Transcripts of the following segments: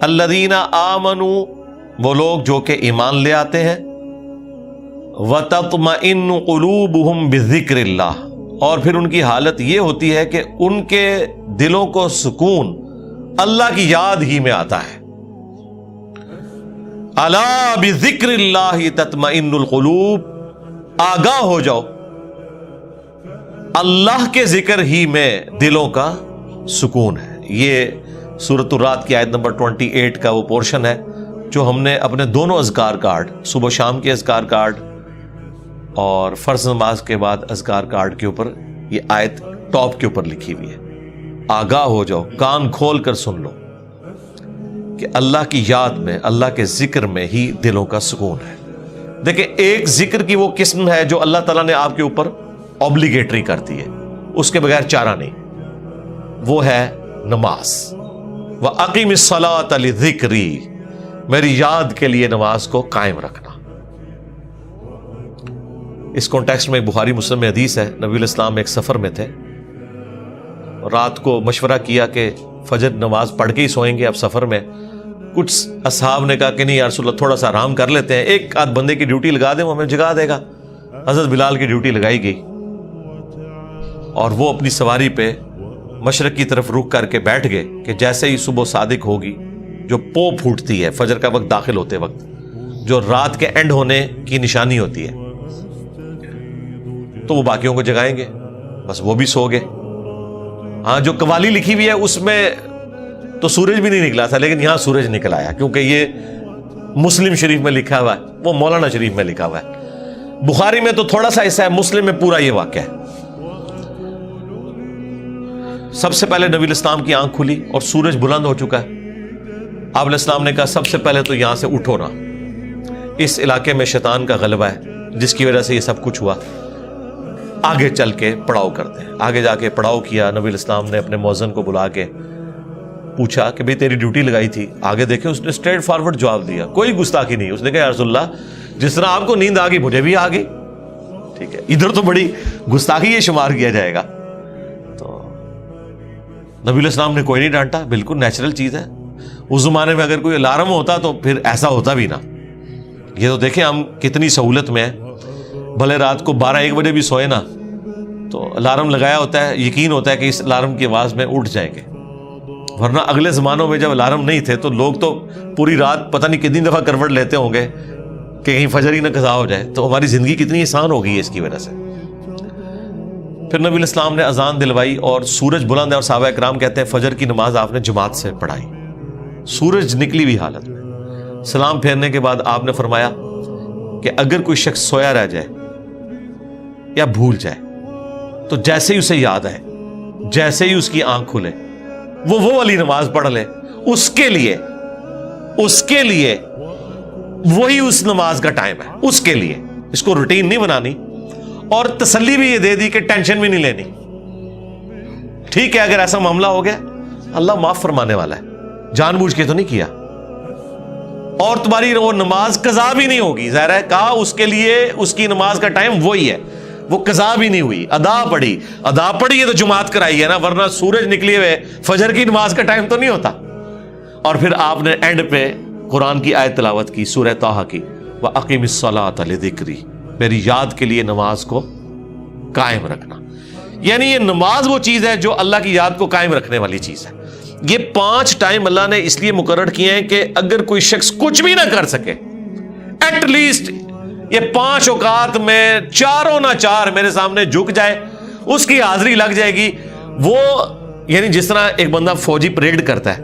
الذین آمنوا وہ لوگ جو کہ ایمان لے آتے ہیں، وتطمئن قلوبہم بذکر اللہ اور پھر ان کی حالت یہ ہوتی ہے کہ ان کے دلوں کو سکون اللہ کی یاد ہی میں آتا ہے۔ الا بذکر اللہ تطمئن القلوب، آگاہ ہو جاؤ، اللہ کے ذکر ہی میں دلوں کا سکون ہے۔ یہ سورۃ الرعد کی آیت نمبر 28 کا وہ پورشن ہے جو ہم نے اپنے دونوں اذکار کارڈ، صبح شام کے اذکار کارڈ اور فرض نماز کے بعد اذکار کارڈ کے اوپر یہ آیت ٹاپ کے اوپر لکھی ہوئی ہے۔ آگاہ ہو جاؤ، کان کھول کر سن لو کہ اللہ کی یاد میں، اللہ کے ذکر میں ہی دلوں کا سکون ہے۔ دیکھیں، ایک ذکر کی وہ قسم ہے جو اللہ تعالیٰ نے آپ کے اوپر اوبلیگیٹری کر دی ہے، اس کے بغیر چارہ نہیں، وہ ہے نماز۔ وَأَقِمِ الصَّلَاةَ لِذِكْرِي، میری یاد کے لیے نماز کو قائم رکھنا۔ اس کانٹیکسٹ میں بخاری مسلم میں حدیث ہے، نبی علیہ السلام ایک سفر میں تھے، رات کو مشورہ کیا کہ فجر نماز پڑھ کے ہی سوئیں گے اب سفر میں۔ کچھ اصحاب نے کہا کہ نہیں یا رسول اللہ، تھوڑا سا آرام کر لیتے ہیں، ایک آدھ بندے کی ڈیوٹی لگا دیں، وہ ہمیں جگا دے گا۔ حضرت بلال کی ڈیوٹی لگائی گئی اور وہ اپنی سواری پہ مشرق کی طرف رخ کر کے بیٹھ گئے کہ جیسے ہی صبح صادق ہوگی، جو پو پھوٹتی ہے فجر کا وقت داخل ہوتے وقت، جو رات کے اینڈ ہونے کی نشانی ہوتی ہے، تو وہ باقیوں کو جگائیں گے، بس وہ بھی سو گئے۔ ہاں، جو قوالی لکھی ہوئی ہے اس میں تو سورج بھی نہیں نکلا تھا، لیکن یہاں سورج نکل آیا، کیونکہ یہ مسلم شریف میں لکھا ہوا ہے، وہ مولانا شریف میں لکھا ہوا ہے۔ بخاری میں تو تھوڑا سا حصہ ہے، مسلم میں پورا یہ واقعہ ہے۔ سب سے پہلے نبی علیہ السلام کی آنکھ کھلی اور سورج بلند ہو چکا ہے۔ آپ علیہ السلام نے کہا سب سے پہلے تو یہاں سے اٹھو نا، اس علاقے میں شیطان کا غلبہ ہے جس کی وجہ سے یہ سب کچھ ہوا، آگے چل کے پڑاؤ کرتے ہیں۔ آگے جا کے پڑاؤ کیا، نبی علیہ السلام نے اپنے مؤذن کو بلا کے پوچھا کہ بھئی تیری ڈیوٹی لگائی تھی، آگے دیکھیں اس نے اسٹریٹ فارورڈ جواب دیا، کوئی گستاخی نہیں۔ اس نے کہا یا رسول اللہ، جس طرح آپ کو نیند آ گئی مجھے بھی آ گئی، ٹھیک ہے، ادھر تو بڑی گستاخی یہ شمار کیا جائے گا۔ تو نبی علیہ السلام نے کوئی نہیں ڈانٹا، بالکل نیچرل چیز ہے۔ اس زمانے میں اگر کوئی الارم ہوتا تو پھر ایسا ہوتا بھی نہ۔ یہ تو دیکھیں ہم کتنی سہولت میں ہیں، بھلے رات کو 12-1 بجے بھی سوئے نا تو الارم لگایا ہوتا ہے، یقین ہوتا ہے کہ اس الارم کی آواز میں اٹھ جائیں گے، ورنہ اگلے زمانوں میں جب الارم نہیں تھے تو لوگ تو پوری رات پتہ نہیں کتنی دفعہ کروٹ لیتے ہوں گے کہ کہیں فجر ہی نہ قضا ہو جائے۔ تو ہماری زندگی کتنی آسان ہو گئی ہے اس کی وجہ سے۔ پھر نبی علیہ السلام نے اذان دلوائی اور سورج بلند ہے، اور صحابہ کرام کہتے ہیں فجر کی نماز آپ نے جماعت سے پڑھائی، سورج نکلی ہوئی حالت میں۔ سلام پھیرنے کے بعد آپ نے فرمایا کہ اگر کوئی شخص سویا رہ جائے یا بھول جائے تو جیسے ہی اسے یاد آئے، جیسے ہی اس کی آنکھ کھلے، وہ والی نماز پڑھ لے، اس کے لیے وہی اس نماز کا ٹائم ہے، اس کے لیے۔ اس کو روٹین نہیں بنانی، اور تسلی بھی یہ دے دی کہ ٹینشن بھی نہیں لینی، ٹھیک ہے اگر ایسا معاملہ ہو گیا اللہ معاف فرمانے والا ہے، جان بوجھ کے تو نہیں کیا، اور تمہاری وہ نماز قضا بھی نہیں ہوگی۔ ظاہر ہے کہا اس کے لیے اس کی نماز کا ٹائم وہی ہے، وہ قضا بھی نہیں ہوئی، ادا پڑھی ہے تو جماعت کرائی ہے نا، ورنہ سورج نکلی ہوئے فجر کی نماز کا ٹائم تو نہیں ہوتا۔ اور پھر آپ نے اینڈ پہ قرآن کی آیت تلاوت کی، سورہ طٰہٰ کی، وَأَقِمِ الصَّلَاةَ لِذِكْرِي، میری یاد کے لیے نماز کو قائم رکھنا۔ یعنی یہ نماز وہ چیز ہے جو اللہ کی یاد کو قائم رکھنے والی چیز ہے۔ یہ 5 ٹائم اللہ نے اس لیے مقرر کیے ہیں کہ اگر کوئی شخص کچھ بھی نہ کر سکے، ایٹ لیسٹ یہ 5 اوقات میں چاروں نہ چار میرے سامنے جھک جائے، اس کی حاضری لگ جائے گی۔ وہ یعنی جس طرح ایک بندہ فوجی پریڈ کرتا ہے،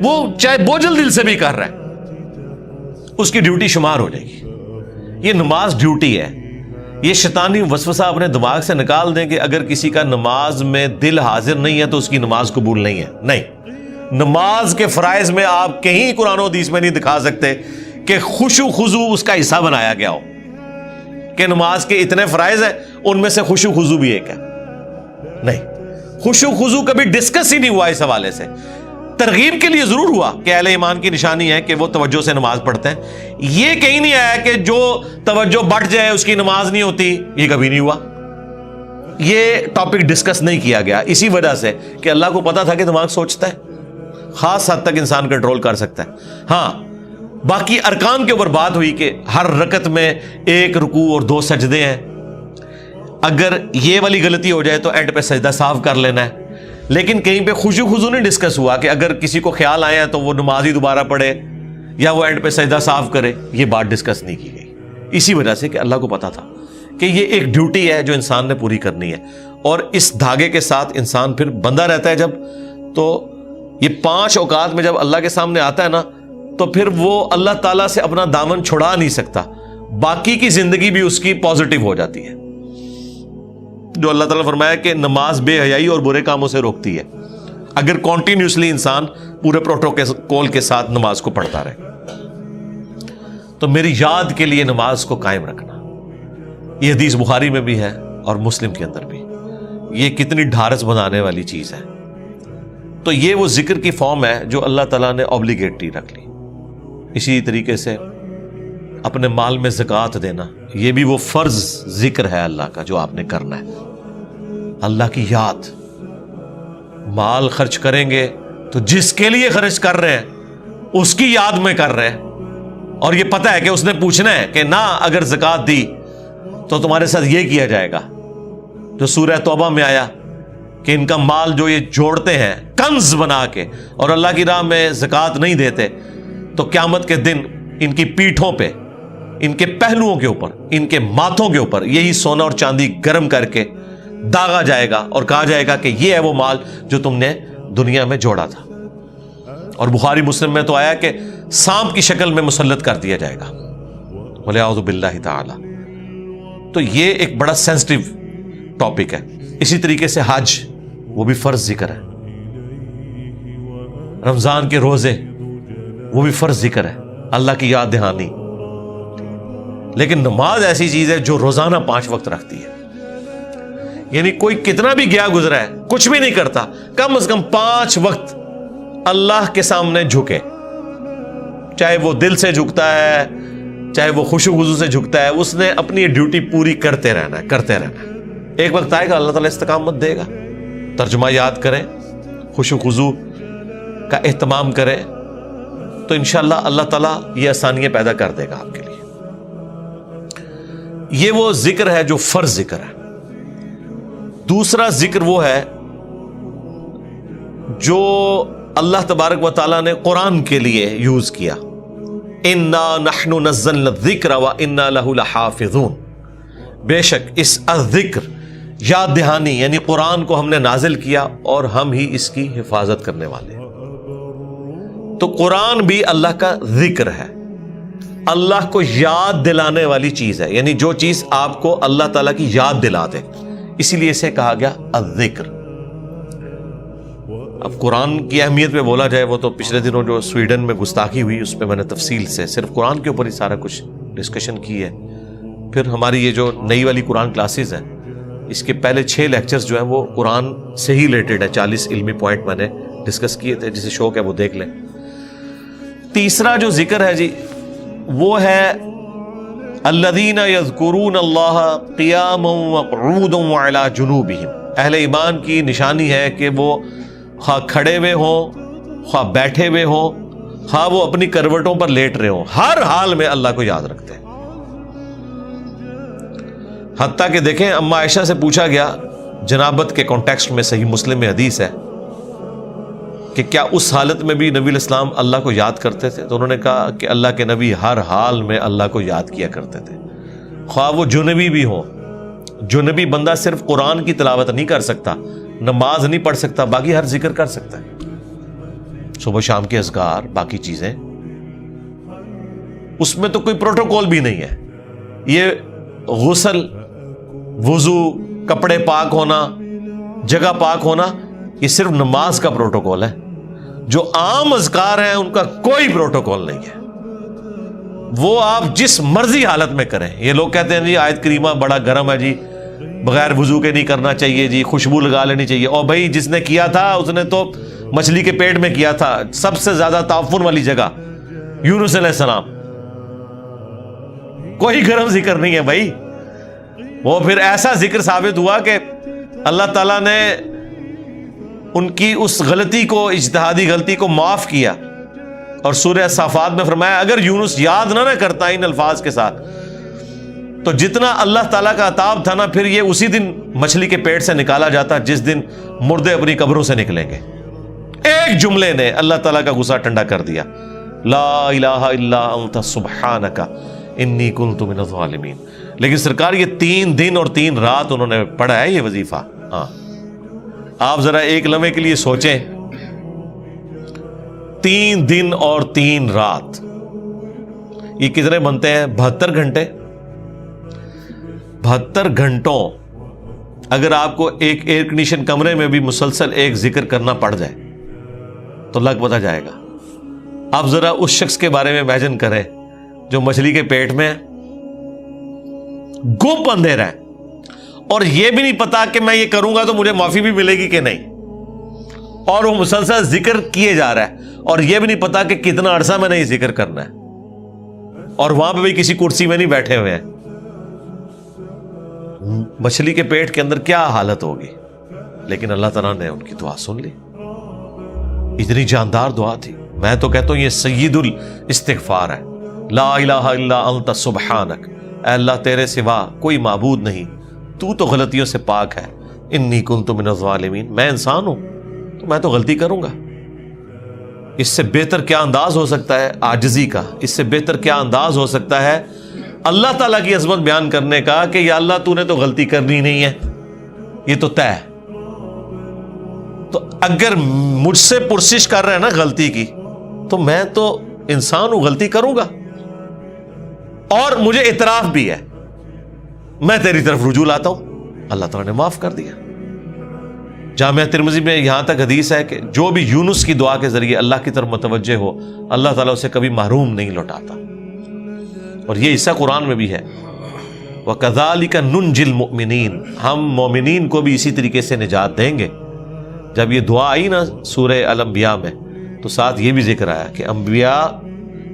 وہ چاہے بوجھل دل سے بھی کر رہا ہے، اس کی ڈیوٹی شمار ہو جائے گی۔ یہ نماز ڈیوٹی ہے۔ یہ شیطانی وسوسہ اپنے دماغ سے نکال دیں کہ اگر کسی کا نماز میں دل حاضر نہیں ہے تو اس کی نماز قبول نہیں ہے۔ نہیں، نماز کے فرائض میں آپ کہیں قرآن و حدیث میں نہیں دکھا سکتے کہ خشوع خضوع اس کا حصہ بنایا گیا ہو، کہ نماز کے اتنے فرائض ہیں ان میں سے خشوع خضوع بھی ایک ہے۔ نہیں، خشوع خضوع کبھی ڈسکس ہی نہیں ہوا اس حوالے سے۔ ترغیب کے لیے ضرور ہوا کہ اہل ایمان کی نشانی ہے کہ وہ توجہ سے نماز پڑھتے ہیں، یہ کہیں نہیں آیا کہ جو توجہ بٹ جائے اس کی نماز نہیں ہوتی، یہ کبھی نہیں ہوا۔ یہ ٹاپک ڈسکس نہیں کیا گیا اسی وجہ سے کہ اللہ کو پتا تھا کہ دماغ سوچتا ہے، خاص حد تک انسان کنٹرول کر سکتا ہے. ہاں باقی ارکان کے اوپر بات ہوئی کہ ہر رکعت میں 1 رکوع اور 2 سجدے ہیں. اگر یہ والی غلطی ہو جائے تو اینڈ پہ سجدہ صاف کر لینا ہے. لیکن کہیں پہ خشوع خضوع نہیں ڈسکس ہوا کہ اگر کسی کو خیال آیا تو وہ نماز ہی دوبارہ پڑھے یا وہ اینڈ پہ سجدہ صاف کرے. یہ بات ڈسکس نہیں کی گئی اسی وجہ سے کہ اللہ کو پتا تھا کہ یہ ایک ڈیوٹی ہے جو انسان نے پوری کرنی ہے. اور اس دھاگے کے ساتھ انسان پھر بندہ رہتا ہے جب, تو یہ 5 اوقات میں جب اللہ کے سامنے آتا ہے نا تو پھر وہ اللہ تعالیٰ سے اپنا دامن چھڑا نہیں سکتا. باقی کی زندگی بھی اس کی پازیٹیو ہو جاتی ہے. جو اللہ تعالیٰ فرمایا کہ نماز بے حیائی اور برے کاموں سے روکتی ہے اگر کنٹینیوسلی انسان پورے پروٹوکول کے ساتھ نماز کو پڑھتا رہے. تو میری یاد کے لیے نماز کو قائم رکھنا, یہ حدیث بخاری میں بھی ہے اور مسلم کے اندر بھی. یہ کتنی ڈھارس بنانے والی چیز ہے. تو یہ وہ ذکر کی فارم ہے جو اللہ تعالیٰ نے اوبلیگیٹری رکھ لی. اسی طریقے سے اپنے مال میں زکوٰۃ دینا, یہ بھی وہ فرض ذکر ہے اللہ کا جو آپ نے کرنا ہے. اللہ کی یاد, مال خرچ کریں گے تو جس کے لیے خرچ کر رہے ہیں اس کی یاد میں کر رہے ہیں, اور یہ پتہ ہے کہ اس نے پوچھنا ہے کہ نہ اگر زکوٰۃ دی تو تمہارے ساتھ یہ کیا جائے گا. جو سورہ توبہ میں آیا کہ ان کا مال جو یہ جوڑتے ہیں کنز بنا کے اور اللہ کی راہ میں زکوٰۃ نہیں دیتے تو قیامت کے دن ان کی پیٹھوں پہ, ان کے پہلوؤں کے اوپر, ان کے ماتھوں کے اوپر یہی سونا اور چاندی گرم کر کے داغا جائے گا اور کہا جائے گا کہ یہ ہے وہ مال جو تم نے دنیا میں جوڑا تھا. اور بخاری مسلم میں تو آیا کہ سانپ کی شکل میں مسلط کر دیا جائے گا, وَلِعَوْذُ بِاللَّهِ تَعَالَى. تو یہ ایک بڑا سینسٹیو ٹاپک ہے. اسی طریقے سے حج, وہ بھی فرض ذکر ہے. رمضان کے روزے, وہ بھی فرض ذکر ہے, اللہ کی یاد دہانی. لیکن نماز ایسی چیز ہے جو روزانہ 5 وقت رکھتی ہے. یعنی کوئی کتنا بھی گیا گزرا ہے, کچھ بھی نہیں کرتا, کم از کم 5 وقت اللہ کے سامنے جھکے, چاہے وہ دل سے جھکتا ہے چاہے وہ خشوع خضوع سے جھکتا ہے, اس نے اپنی ڈیوٹی پوری کرتے رہنا ہے, کرتے رہنا ہے. ایک وقت آئے گا اللہ تعالیٰ استقامت دے گا. ترجمہ یاد کریں, خشوع خضوع کا اہتمام کریں, تو انشاءاللہ اللہ تعالیٰ یہ آسانیاں پیدا کر دے گا آپ کے لیے. یہ وہ ذکر ہے جو فرض ذکر ہے. دوسرا ذکر وہ ہے جو اللہ تبارک و تعالیٰ نے قرآن کے لیے یوز کیا. اِنَّا نَحْنُ نَزَّلْنَا الذِّكْرَ وَإِنَّا لَهُ لَحَافِظُونَ. بے شک اس الذکر, یاد دہانی یعنی قرآن کو ہم نے نازل کیا اور ہم ہی اس کی حفاظت کرنے والے ہیں. تو قرآن بھی اللہ کا ذکر ہے, اللہ کو یاد دلانے والی چیز ہے, یعنی جو چیز آپ کو اللہ تعالیٰ کی یاد دلا دے, اسی لیے اسے کہا گیا الذکر. اب قرآن کی اہمیت پہ بولا جائے, وہ تو پچھلے دنوں جو سویڈن میں گستاخی ہوئی اس پہ میں نے تفصیل سے صرف قرآن کے اوپر ہی سارا کچھ ڈسکشن کی ہے. پھر ہماری یہ جو نئی والی قرآن کلاسز ہیں, اس کے پہلے 6 لیکچرز جو ہیں وہ قرآن سے ہی ریلیٹڈ ہے. 40 علمی پوائنٹ میں نے ڈسکس کیے تھے, جسے شوق ہے وہ دیکھ لیں. تیسرا جو ذکر ہے جی وہ ہے الذین یذکرون اللہ قیاما وقعودا وعلی جنوبہم. اہل ایمان کی نشانی ہے کہ وہ خواہ کھڑے ہوئے ہوں, خواہ بیٹھے ہوئے ہوں, خواہ وہ اپنی کروٹوں پر لیٹ رہے ہوں, ہر حال میں اللہ کو یاد رکھتے ہیں. حتیٰ کہ دیکھیں اما عائشہ سے پوچھا گیا جنابت کے کانٹیکسٹ میں, صحیح مسلم میں حدیث ہے کہ کیا اس حالت میں بھی نبی علیہ السلام اللہ کو یاد کرتے تھے؟ تو انہوں نے کہا کہ اللہ کے نبی ہر حال میں اللہ کو یاد کیا کرتے تھے, خواہ وہ جنبی بھی ہوں. جنبی بندہ صرف قرآن کی تلاوت نہیں کر سکتا, نماز نہیں پڑھ سکتا, باقی ہر ذکر کر سکتا ہے, صبح شام کے اذکار, باقی چیزیں. اس میں تو کوئی پروٹوکول بھی نہیں ہے. یہ غسل, وضو, کپڑے پاک ہونا, جگہ پاک ہونا, یہ صرف نماز کا پروٹوکول ہے. جو عام اذکار ہیں ان کا کوئی پروٹوکول نہیں ہے, وہ آپ جس مرضی حالت میں کریں. یہ لوگ کہتے ہیں جی آیت کریمہ بڑا گرم ہے جی, بغیر وضو کے نہیں کرنا چاہیے جی, خوشبو لگا لینی چاہیے. اور بھائی جس نے کیا تھا اس نے تو مچھلی کے پیٹ میں کیا تھا, سب سے زیادہ تعفن والی جگہ یونس علیہ السلام. کوئی گرم ذکر نہیں ہے بھائی. وہ پھر ایسا ذکر ثابت ہوا کہ اللہ تعالیٰ نے ان کی اس غلطی کو, اجتہادی غلطی کو معاف کیا, اور سورہ صافات میں فرمایا اگر یونس یاد نہ کرتا ان الفاظ کے ساتھ تو جتنا اللہ تعالیٰ کا عطاب تھا نا, پھر یہ اسی دن مچھلی کے پیٹ سے نکالا جاتا جس دن مردے اپنی قبروں سے نکلیں گے. ایک جملے نے اللہ تعالیٰ کا غصہ ٹھنڈا کر دیا, لا الہ الا انت سبحانک انی کنت من الظالمین. لیکن سرکار یہ 3 دن اور 3 رات انہوں نے پڑھا ہے یہ وظیفہ. ہاں آپ ذرا ایک لمحے کے لیے سوچیں, 3 دن اور 3 رات, یہ کتنے بنتے ہیں؟ 72 گھنٹے. 72 گھنٹوں اگر آپ کو ایک ایئر کنڈیشن کمرے میں بھی مسلسل ایک ذکر کرنا پڑ جائے تو لگ پتہ جائے گا. آپ ذرا اس شخص کے بارے میں امیجن کریں جو مچھلی کے پیٹ میں گپ اندھیرا ہے اور یہ بھی نہیں پتا کہ میں یہ کروں گا تو مجھے معافی بھی ملے گی کہ نہیں, اور وہ مسلسل ذکر کیے جا رہا ہے اور یہ بھی نہیں پتا کہ کتنا عرصہ میں نے یہ ذکر کرنا ہے, اور وہاں پہ بھی کسی کرسی میں نہیں بیٹھے ہوئے ہیں. مچھلی کے پیٹ کے اندر کیا حالت ہوگی, لیکن اللہ تعالیٰ نے ان کی دعا سن لی. اتنی جاندار دعا تھی. میں تو کہتا ہوں یہ سید الاستغفار ہے. لا الہ الا انت سبحانک, اے اللہ تیرے سوا کوئی معبود نہیں, تو تو غلطیوں سے پاک ہے. انی کنت من الظالمین, میں انسان ہوں تو میں تو غلطی کروں گا. اس سے بہتر کیا انداز ہو سکتا ہے عاجزی کا, اس سے بہتر کیا انداز ہو سکتا ہے اللہ تعالیٰ کی عظمت بیان کرنے کا کہ یا اللہ تو نے تو غلطی کرنی نہیں ہے, یہ تو طے ہے. تو اگر مجھ سے پرسش کر رہے ہیں نا غلطی کی, تو میں تو انسان ہوں, غلطی کروں گا, اور مجھے اعتراف بھی ہے, میں تیری طرف رجوع لاتا ہوں. اللہ تعالیٰ نے معاف کر دیا. جامعہ ترمذی میں یہاں تک حدیث ہے کہ جو بھی یونس کی دعا کے ذریعے اللہ کی طرف متوجہ ہو, اللہ تعالیٰ اسے کبھی محروم نہیں لوٹاتا. اور یہ حصہ قرآن میں بھی ہے, وَكَذَلِكَ نُنْجِي الْمُؤْمِنِينَ, ہم مومنین کو بھی اسی طریقے سے نجات دیں گے. جب یہ دعا آئی نا سورہ الانبیاء میں, تو ساتھ یہ بھی ذکر آیا کہ انبیاء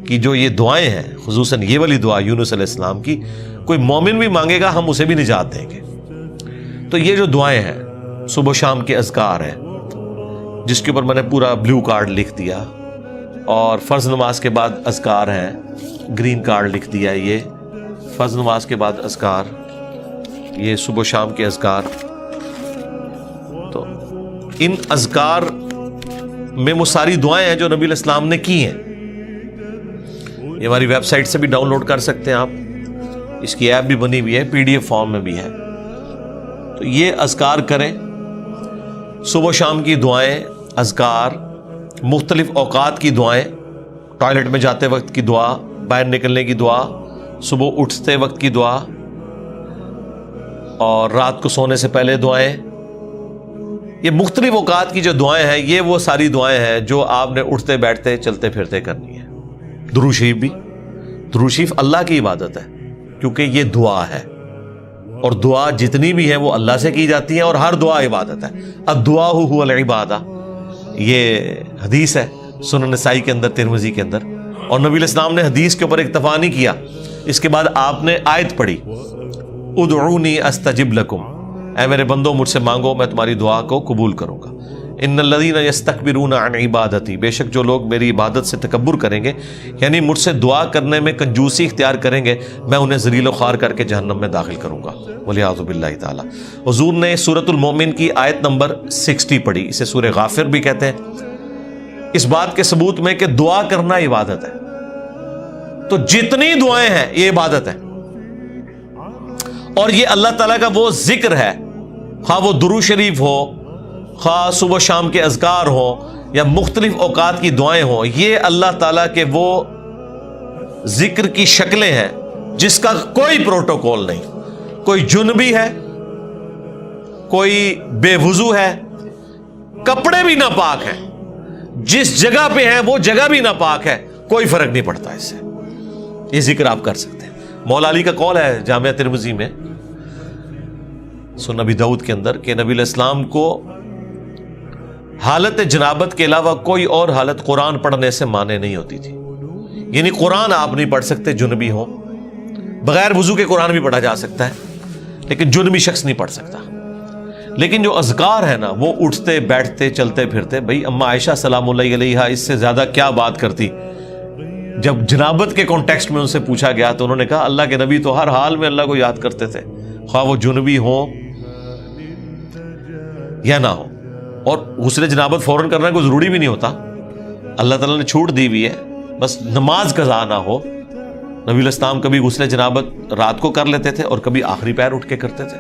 کی جو یہ دعائیں ہیں, خصوصاً یہ والی دعا یونس علیہ السلام کی, کوئی مومن بھی مانگے گا ہم اسے بھی نجات دیں گے. تو یہ جو دعائیں ہیں صبح و شام کے اذکار ہیں, جس کے اوپر میں نے پورا بلیو کارڈ لکھ دیا, اور فرض نماز کے بعد اذکار ہیں, گرین کارڈ لکھ دیا. یہ فرض نماز کے بعد اذکار, یہ صبح و شام کے اذکار. تو ان اذکار میں وہ ساری دعائیں ہیں جو نبی علیہ السلام نے کی ہیں. یہ ہماری ویب سائٹ سے بھی ڈاؤن لوڈ کر سکتے ہیں آپ, اس کی ایپ بھی بنی ہوئی ہے, PDF فارم میں بھی ہے. تو یہ اذکار کریں, صبح و شام کی دعائیں, اذکار, مختلف اوقات کی دعائیں, ٹوائلٹ میں جاتے وقت کی دعا, باہر نکلنے کی دعا, صبح اٹھتے وقت کی دعا, اور رات کو سونے سے پہلے دعائیں. یہ مختلف اوقات کی جو دعائیں ہیں, یہ وہ ساری دعائیں ہیں جو آپ نے اٹھتے بیٹھتے چلتے پھرتے کرنی ہے. درود شریف بھی, درود شریف اللہ کی عبادت ہے کیونکہ یہ دعا ہے, اور دعا جتنی بھی ہے وہ اللہ سے کی جاتی ہیں, اور ہر دعا عبادت ہے. الدعاء هو العبادہ, یہ حدیث ہے سنن نسائی کے اندر, ترمذی کے اندر. اور نبی علیہ السلام نے حدیث کے اوپر اکتفا نہیں کیا, اس کے بعد آپ نے آیت پڑھی, ادعونی استجب لکم, اے میرے بندو مجھ سے مانگو میں تمہاری دعا کو قبول کروں گا. ان الذین یستکبرون عن عبادتی, بے شک جو لوگ میری عبادت سے تکبر کریں گے, یعنی مجھ سے دعا کرنے میں کنجوسی اختیار کریں گے, میں انہیں ذلیل و خوار کر کے جہنم میں داخل کروں گا, والعیاذ باللہ تعالی. حضور نے سورۃ المومن کی آیت نمبر 60 پڑھی, اسے سورہ غافر بھی کہتے ہیں, اس بات کے ثبوت میں کہ دعا کرنا عبادت ہے. تو جتنی دعائیں ہیں یہ عبادت ہے, اور یہ اللہ تعالیٰ کا وہ ذکر ہے, خواہ وہ درود شریف ہو, خواہ صبح و شام کے اذکار ہو, یا مختلف اوقات کی دعائیں ہوں, یہ اللہ تعالیٰ کے وہ ذکر کی شکلیں ہیں جس کا کوئی پروٹوکول نہیں. کوئی جنبی ہے, کوئی بے وضو ہے, کپڑے بھی ناپاک ہیں, جس جگہ پہ ہیں وہ جگہ بھی ناپاک ہے, کوئی فرق نہیں پڑتا اس سے. یہ ذکر آپ کر سکتے ہیں. مولا علی کا قول ہے جامعہ ترمذی میں, سنن ابی داؤد کے اندر, کہ نبی علیہ السلام کو حالت جنابت کے علاوہ کوئی اور حالت قرآن پڑھنے سے مانے نہیں ہوتی تھی. یعنی قرآن آپ نہیں پڑھ سکتے جنبی ہو, بغیر وضو کے قرآن بھی پڑھا جا سکتا ہے لیکن جنبی شخص نہیں پڑھ سکتا. لیکن جو اذکار ہے نا وہ اٹھتے بیٹھتے چلتے پھرتے، بھئی اما عائشہ سلام اللہ علیہا اس سے زیادہ کیا بات کرتی. جب جنابت کے کانٹیکسٹ میں ان سے پوچھا گیا تو انہوں نے کہا اللہ کے نبی تو ہر حال میں اللہ کو یاد کرتے تھے، خواہ وہ جنبی ہوں یا نہ ہو. اور غسل جنابت فوراً کرنا کوئی ضروری بھی نہیں ہوتا، اللہ تعالیٰ نے چھوٹ دی ہوئی ہے، بس نماز قضا نہ ہو. نبی الاسلام کبھی غسل جنابت رات کو کر لیتے تھے اور کبھی آخری پہر اٹھ کے کرتے تھے.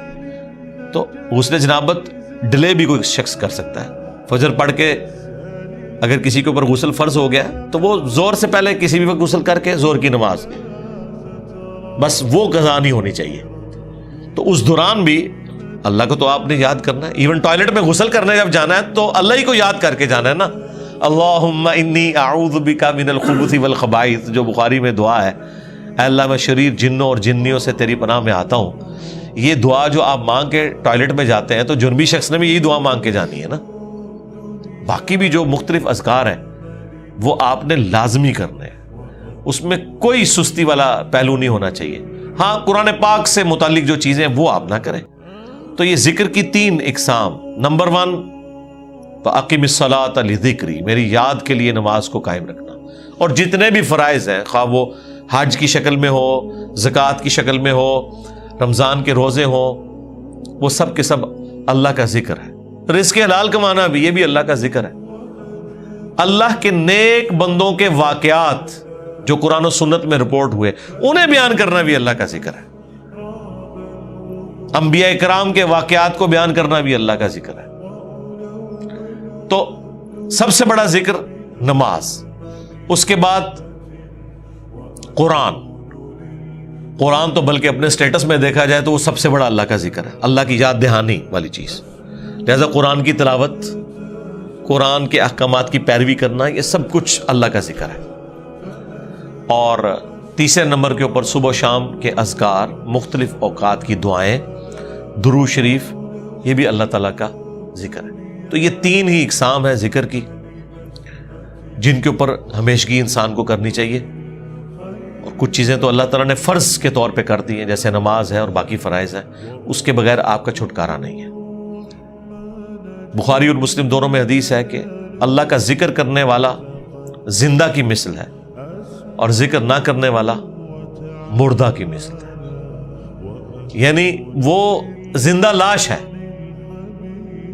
تو غسل جنابت ڈیلے بھی کوئی شخص کر سکتا ہے. فجر پڑھ کے اگر کسی کے اوپر غسل فرض ہو گیا تو وہ زور سے پہلے کسی بھی وقت غسل کر کے زور کی نماز، بس وہ قضا نہیں ہونی چاہیے. تو اس دوران بھی اللہ کو تو آپ نے یاد کرنا ہے. ایون ٹوائلٹ میں غسل کرنے جب جانا ہے تو اللہ ہی کو یاد کر کے جانا ہے نا. اللہم انی اعوذ بک من الخبث والخبائث، جو بخاری میں دعا ہے، اے اللہ میں شریر جنوں اور جنیوں سے تیری پناہ میں آتا ہوں. یہ دعا جو آپ مانگ کے ٹوائلٹ میں جاتے ہیں تو جنبی شخص نے بھی یہی دعا مانگ کے جانی ہے نا. باقی بھی جو مختلف اذکار ہیں وہ آپ نے لازمی کرنے ہیں، اس میں کوئی سستی والا پہلو نہیں ہونا چاہیے. ہاں قرآن پاک سے متعلق جو چیزیں وہ آپ نہ کریں. تو یہ ذکر کی 3 اقسام. نمبر 1 فَأَقِمِ الصَّلَاةَ لِذِكْرِي، میری یاد کے لیے نماز کو قائم رکھنا. اور جتنے بھی فرائض ہیں، خواہ وہ حج کی شکل میں ہو، زکوٰۃ کی شکل میں ہو، رمضان کے روزے ہوں، وہ سب کے سب اللہ کا ذکر ہے. رزق حلال کمانا بھی، یہ بھی اللہ کا ذکر ہے. اللہ کے نیک بندوں کے واقعات جو قرآن و سنت میں رپورٹ ہوئے انہیں بیان کرنا بھی اللہ کا ذکر ہے. انبیاء کرام کے واقعات کو بیان کرنا بھی اللہ کا ذکر ہے. تو سب سے بڑا ذکر نماز، اس کے بعد قرآن تو بلکہ اپنے سٹیٹس میں دیکھا جائے تو وہ سب سے بڑا اللہ کا ذکر ہے، اللہ کی یاد دہانی والی چیز. لہذا قرآن کی تلاوت، قرآن کے احکامات کی پیروی کرنا، یہ سب کچھ اللہ کا ذکر ہے. اور تیسرے نمبر کے اوپر صبح و شام کے اذکار، مختلف اوقات کی دعائیں، درود شریف، یہ بھی اللہ تعالیٰ کا ذکر ہے. تو یہ 3 ہی اقسام ہیں ذکر کی جن کے اوپر ہمیشگی انسان کو کرنی چاہیے. اور کچھ چیزیں تو اللہ تعالیٰ نے فرض کے طور پہ کر دی ہیں، جیسے نماز ہے اور باقی فرائض ہیں، اس کے بغیر آپ کا چھٹکارا نہیں ہے. بخاری اور مسلم دونوں میں حدیث ہے کہ اللہ کا ذکر کرنے والا زندہ کی مثل ہے اور ذکر نہ کرنے والا مردہ کی مثل ہے. یعنی وہ زندہ لاش ہے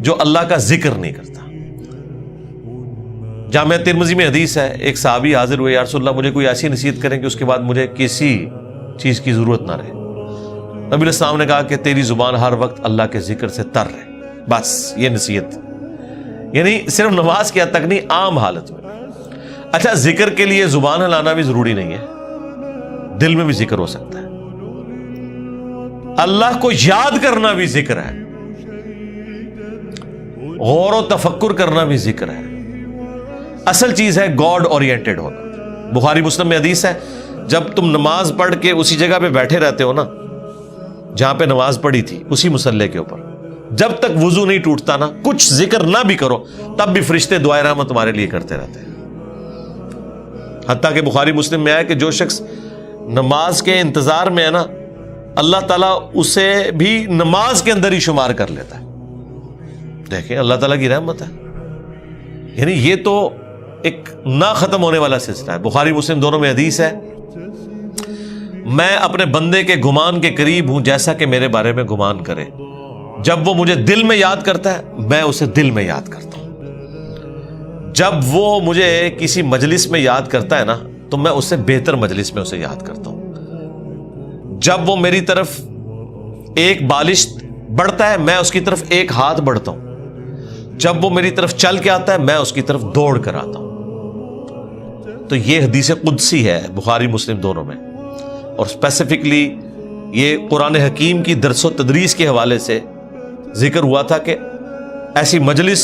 جو اللہ کا ذکر نہیں کرتا. جامعہ ترمذی میں حدیث ہے، ایک صحابی حاضر ہوئے، یا رسول اللہ مجھے کوئی ایسی نصیحت کریں کہ اس کے بعد مجھے کسی چیز کی ضرورت نہ رہے. نبی علیہ السلام نے کہا کہ تیری زبان ہر وقت اللہ کے ذکر سے تر رہے، بس یہ نصیحت. یعنی صرف نماز کی حد تک نہیں، عام حالت میں. اچھا، ذکر کے لیے زبان ہلانا بھی ضروری نہیں ہے، دل میں بھی ذکر ہو سکتا ہے. اللہ کو یاد کرنا بھی ذکر ہے، غور و تفکر کرنا بھی ذکر ہے. اصل چیز ہے گاڈ اورینٹڈ ہونا. بخاری مسلم میں حدیث ہے، جب تم نماز پڑھ کے اسی جگہ پہ بیٹھے رہتے ہو نا جہاں پہ نماز پڑھی تھی، اسی مصلے کے اوپر، جب تک وضو نہیں ٹوٹتا نا، کچھ ذکر نہ بھی کرو تب بھی فرشتے دعائے رحمت تمہارے لیے کرتے رہتے ہیں. حتیٰ کہ بخاری مسلم میں آیا کہ جو شخص نماز کے انتظار میں ہے نا، اللہ تعالیٰ اسے بھی نماز کے اندر ہی شمار کر لیتا ہے. دیکھیں اللہ تعالیٰ کی رحمت ہے. یعنی یہ تو ایک نہ ختم ہونے والا سلسلہ ہے. بخاری مسلم دونوں میں حدیث ہے، میں اپنے بندے کے گمان کے قریب ہوں جیسا کہ میرے بارے میں گمان کرے. جب وہ مجھے دل میں یاد کرتا ہے میں اسے دل میں یاد کرتا ہوں. جب وہ مجھے کسی مجلس میں یاد کرتا ہے نا تو میں اس سے بہتر مجلس میں اسے یاد کرتا ہوں. جب وہ میری طرف ایک بالش بڑھتا ہے میں اس کی طرف ایک ہاتھ بڑھتا ہوں. جب وہ میری طرف چل کے آتا ہے میں اس کی طرف دوڑ کر آتا ہوں. تو یہ حدیث قدسی ہے بخاری مسلم دونوں میں. اور اسپیسیفکلی یہ قرآن حکیم کی درس و تدریس کے حوالے سے ذکر ہوا تھا کہ ایسی مجلس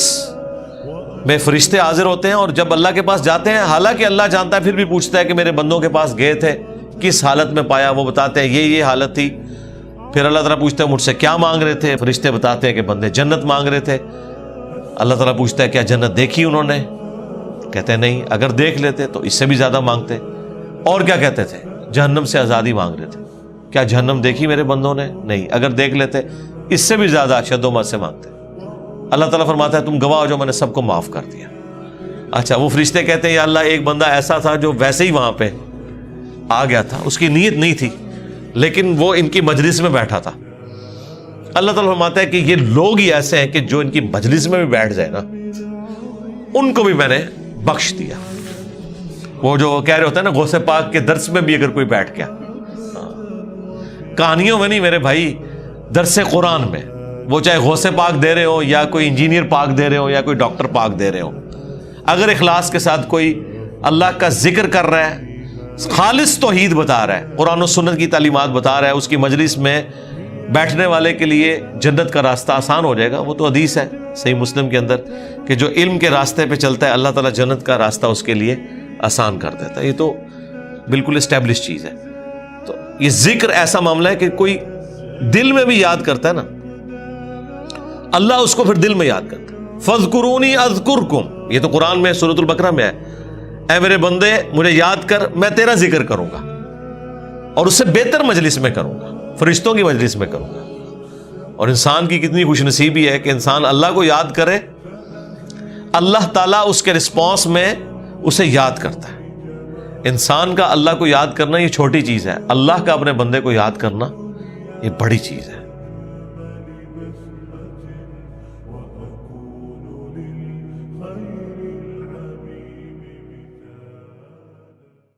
میں فرشتے حاضر ہوتے ہیں اور جب اللہ کے پاس جاتے ہیں، حالانکہ اللہ جانتا ہے، پھر بھی پوچھتا ہے کہ میرے بندوں کے پاس گئے تھے کس حالت میں پایا. وہ بتاتے ہیں یہ حالت تھی. پھر اللہ تعالیٰ پوچھتا ہے مجھ سے کیا مانگ رہے تھے؟ فرشتے بتاتے ہیں کہ بندے جنت مانگ رہے تھے. اللہ تعالیٰ پوچھتا ہے کیا جنت دیکھی انہوں نے؟ کہتے ہیں نہیں، اگر دیکھ لیتے تو اس سے بھی زیادہ مانگتے. اور کیا کہتے تھے؟ جہنم سے آزادی مانگ رہے تھے. کیا جہنم دیکھی میرے بندوں نے؟ نہیں، اگر دیکھ لیتے اس سے بھی زیادہ اشد و مد سے مانگتے. اللہ تعالیٰ فرماتا ہے تم گواہ ہو جو میں نے سب کو معاف کر دیا. اچھا وہ فرشتے کہتے ہیں یا اللہ ایک بندہ ایسا تھا جو ویسے ہی وہاں پہ آ گیا تھا, اس کی نیت نہیں تھی لیکن وہ ان کی مجلس میں بیٹھا تھا. اللہ تعالیٰ فرماتا ہے کہ یہ لوگ ہی ایسے ہیں کہ جو ان کی مجلس میں بھی بیٹھ جائے نا ان کو بھی میں نے بخش دیا. وہ جو کہہ رہے ہوتے ہیں نا غوث پاک کے درس میں بھی اگر کوئی بیٹھ گیا, کہانیوں میں نہیں میرے بھائی, درس قرآن میں, وہ چاہے غوث پاک دے رہے ہو یا کوئی انجینئر پاک دے رہے ہو یا کوئی ڈاکٹر پاک دے رہے ہو, اگر اخلاص کے ساتھ کوئی اللہ کا ذکر کر رہا ہے, خالص توحید بتا رہا ہے, قرآن و سنت کی تعلیمات بتا رہا ہے, اس کی مجلس میں بیٹھنے والے کے لیے جنت کا راستہ آسان ہو جائے گا. وہ تو حدیث ہے صحیح مسلم کے اندر کہ جو علم کے راستے پہ چلتا ہے اللہ تعالیٰ جنت کا راستہ اس کے لیے آسان کر دیتا ہے. یہ تو بالکل اسٹیبلش چیز ہے. تو یہ ذکر ایسا معاملہ ہے کہ کوئی دل میں بھی یاد کرتا ہے نا, اللہ اس کو پھر دل میں یاد کرتا ہے. فَاذْكُرُونِي أَذْكُرْكُمْ, یہ تو قرآن میں سورۃ البقرہ میں ہے, اے میرے بندے مجھے یاد کر میں تیرا ذکر کروں گا اور اس سے بہتر مجلس میں کروں گا, فرشتوں کی مجلس میں کروں گا. اور انسان کی کتنی خوش نصیبی ہے کہ انسان اللہ کو یاد کرے, اللہ تعالیٰ اس کے رسپانس میں اسے یاد کرتا ہے. انسان کا اللہ کو یاد کرنا یہ چھوٹی چیز ہے, اللہ کا اپنے بندے کو یاد کرنا یہ بڑی چیز ہے.